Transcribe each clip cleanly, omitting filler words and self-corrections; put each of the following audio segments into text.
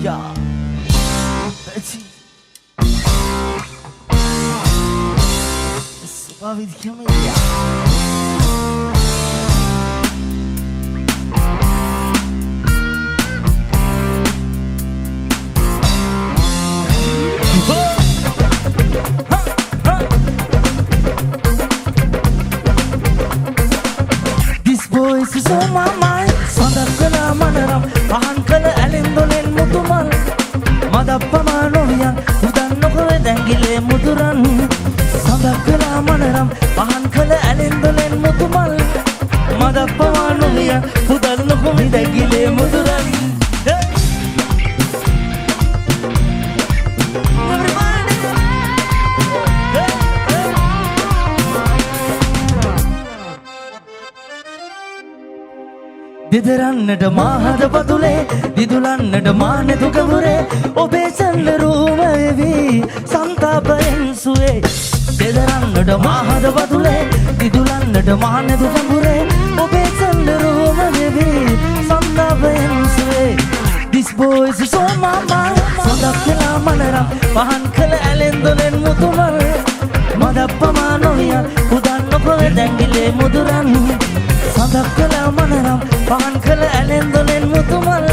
Yeah, Betsy. Suave de camellia. This voice is on my mind. Sandakala manaram, ahankala alindolen mutumal. Madappa noviyan, udannokove dangile muduran. Sandakala manaram, ahankala alindolen mutumal. Madappa noviyan, udannokove dangile muduran. දිදරන්නට මාහද පතුලේ දිදුලන්නට මානෙතු කවුරේ ඔබේ Channa room වෙවි සන්තාපයෙන් සුවේ දිදරන්නට මාහද පතුලේ දිදුලන්නට මානෙතු කවුරේ ඔබේ Channa room වෙවි සන්තාපයෙන් සුවේ This boy is on my mind සඳක් කලා මනරම් පහන් කළ ඇලෙන්දොලෙන් මුතුමල් මදප්පමා නොවියන් උදන්නකොව දැංගිලේ මුදුරන් Sadakala manaram, pahankala alendolen mutumal.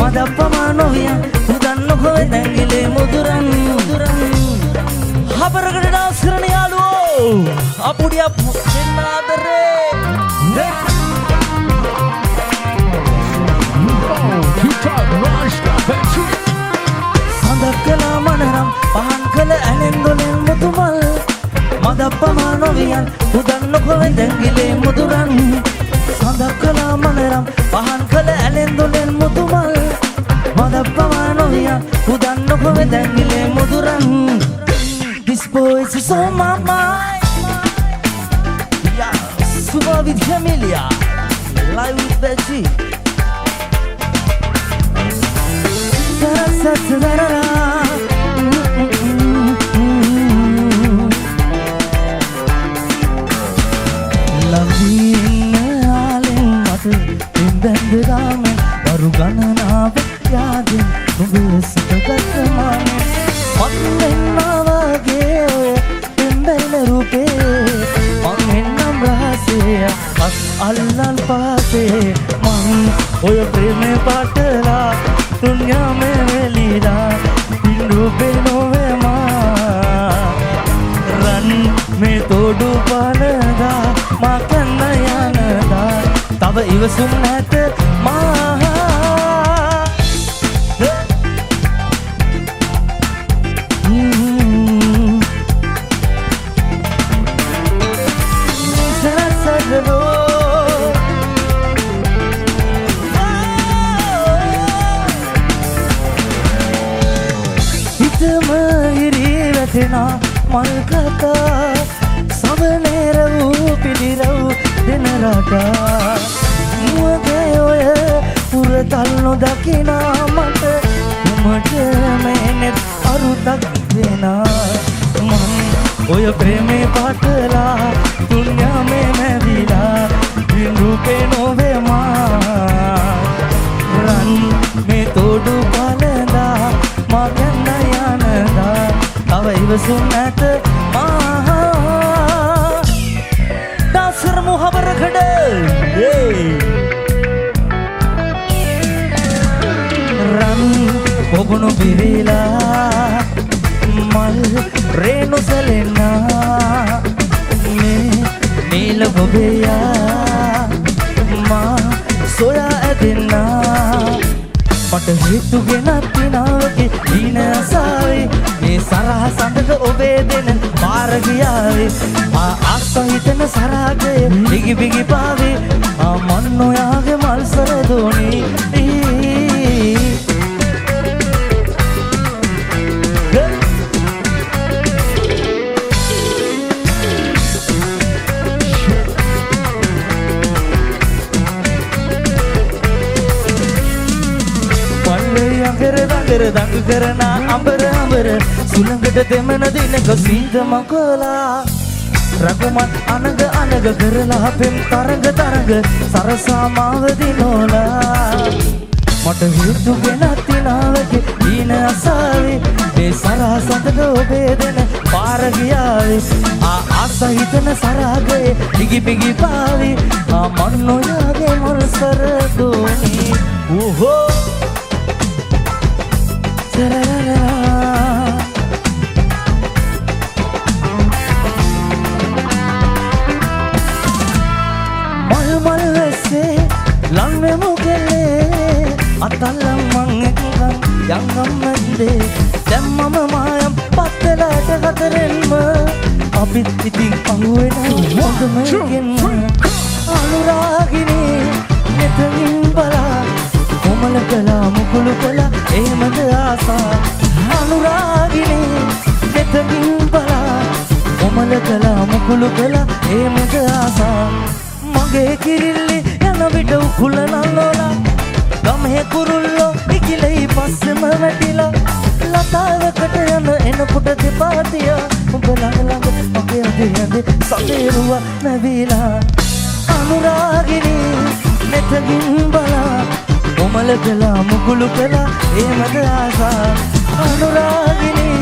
Madappa noviyan, udannokove dangile muduran. Habaragada dance karana yaluwo, apudiya chenadare. Sadakala manaram, pahankala alendolen mutumal. Madappa noviyan, udannokove dangile muduran. Sadakala manaram, pahankala alendolen mudumal. Madappa noviyan, udannokove dangile muduran. This boy is on my mind. Yeah, Super with Camellia, live with Betsy. Benderamen baru gananav yaden nube sutagatmane manenna wage bendela rupe manennam rahase as allal paase man oy preme patala dunya me velida rupe nove ma ran me todu palada ma kanna yanada තව ඉවසුම් නැත මා හිතම හිරි වැටෙනා මල් කතා සවනේර වූ පිළිරව් දෙන රටා මුවගේ ඔය පුරතල් නොදකිනා මට උමට මේනෙත් අරුතක් දෙනා මං ඔය ප්‍රේමේ පාටලා දුන්යා මේ මැවිලා විඳුපේ නොවේ මා රන් මේ තෝඩු පලඳා මා කන්න යනදා තව ඉවසුම් නැත මා Dasar muhabar khade ran pogunu birila mal renu salena me nila gobeya ma soya adina mata hetu genatinawake dina sai me sarah sandaka obe dena mar giyawe asa hitana sarage bigi bigi paave manno yage mal sare doni දඟ කරන අඹර අඹර සුළඟට දෙමන දිනක සීත මකලා රකුමන් අනග අනග කරලා පෙම් තරඟ තරඟ සරසා මාව දිනෝලා මට හිතු ගෙනත් තිනාවගේ ඊන අසාවේ මේ සරහ සඳ ඔබේ දෙන පාර ගියාවේ ආසහිතන සරාගේ දිගි පිගි පාවේ මන් ඔයාගේ මොල් සර දෝනි ඕහෝ මල් මල් වැස්සේ ලංවෙ මුගෙලේ අතල්ලම් මං එකඟම් යංගම් මැද්දේ දැම්මම මායම් පත්තලාට හතරෙන්ම අපිත් ඉතින් අහුවෙන හොඳම ගෙන්ම අනුරාගිනේ නෙතමින් බලා කොමල කලා මුකුළු කලා එහෙමද ආසා අනුරාගිනේ නෙතමින් බලා කොමල කලා මුකුළු කලා එහෙමද ආසා මගේ කිරිල්ලි යන විට උකුල නල්ලෝලා ගමේ කුරුල්ලෝ ඉකිලයි පස්සෙම වැටිලා ලතාවකට යන එනකොට දෙපාතිය උඹ ළඟ මගේ අදේ සතේරුව නැවිලා අනුරාගිනේ මෙතකින් බලා කොමල කලා මුකුළු කලා එහෙමද ආසා අනුරාගිනේ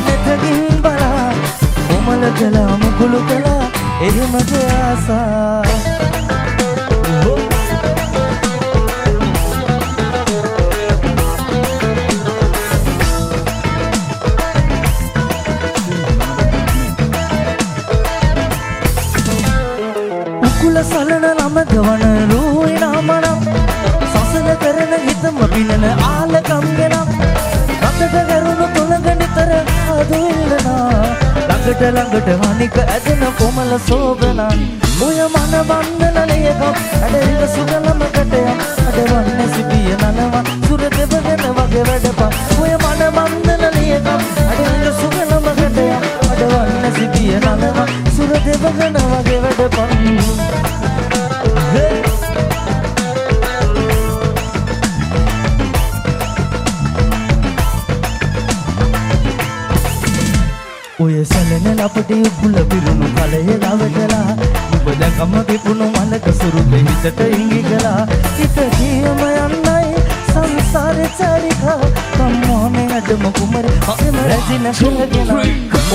මෙතකින් බලා කොමල කලා මුකුළු කලා එහෙමද ආසා සලන නම ගවන රූයි නාමනම් සසල කරන හිතම පිනන ආලකම් ගෙනම් රටට කරුණු තුළඟ නිතර අදවිල්ලනා ළඟට ළඟට හනික ඇදෙන කොමල සෝබනා ඔය මන බන්ධනලයකම් ඇඩරික සුගලමකට යම් අඩවන්න සිපිය නනවා සුර දෙවගෙන වගේ වැඩපා ඔය මන බන්ධනලයකම් ඇඩරික සුගලමකට යම් අඩවන්න සිපිය නනවා සුර දෙවගෙන වගේ වැඩපා ඔය සැලෙන ලපටි උකුල පිරුණු කලය රවටලා ඔබ දැකම පිපුණු මලක සුරුපෙ හිතට ඉඟි කළා හිත කියම යන්නයි සංසාරේ චරිකා කම්මෝනේ අදම කුමරේ අම රැසින පිළගෙන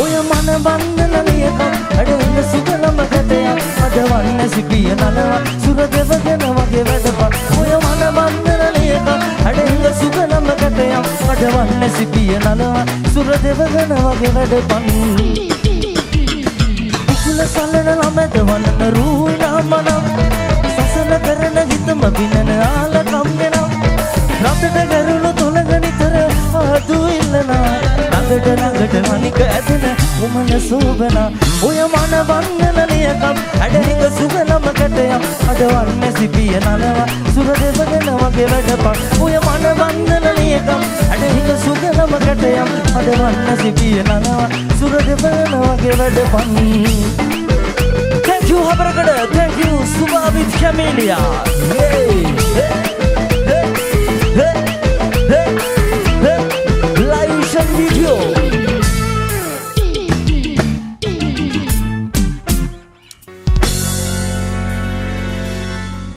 ඔය මන බන්ධනලියක අඩවින සුගලමකට යම් අදවන්න සිපිය නනවා සුර දෙවගෙන වගේ වැඩපා ඔය මන බන්ධනලියක අඩවින සුගලමකට යම් අදවන්න සිපිය නනවා සුර දෙවගෙන වගේ වැඩපන් උකුල සලන ළමද වන්නන රූයි නාමනම් සසල කරන හිතම පිනන ආලකම් ගෙනම් රටට කරුණු තුළඟ නිතර ආදු ඉල්ලනා ළඟට ළඟට මනික ඇදෙන උමන සෝබනා ඔය මන බන්ධනලියකම් ඇඩහික සුගලමකට යම් අදවන්න සිපිය නනවා සුර දෙවගෙන වගේ වැඩපන් ඔය මන බන්ධනලියකම් ඇඩහික සුගලමකට යම් අදවන්න සිපිය නනවා සුර දෙවගෙන වගේ වැඩපන් Thank you Habaragada, thank you Subabit Camellia. Hey, hey.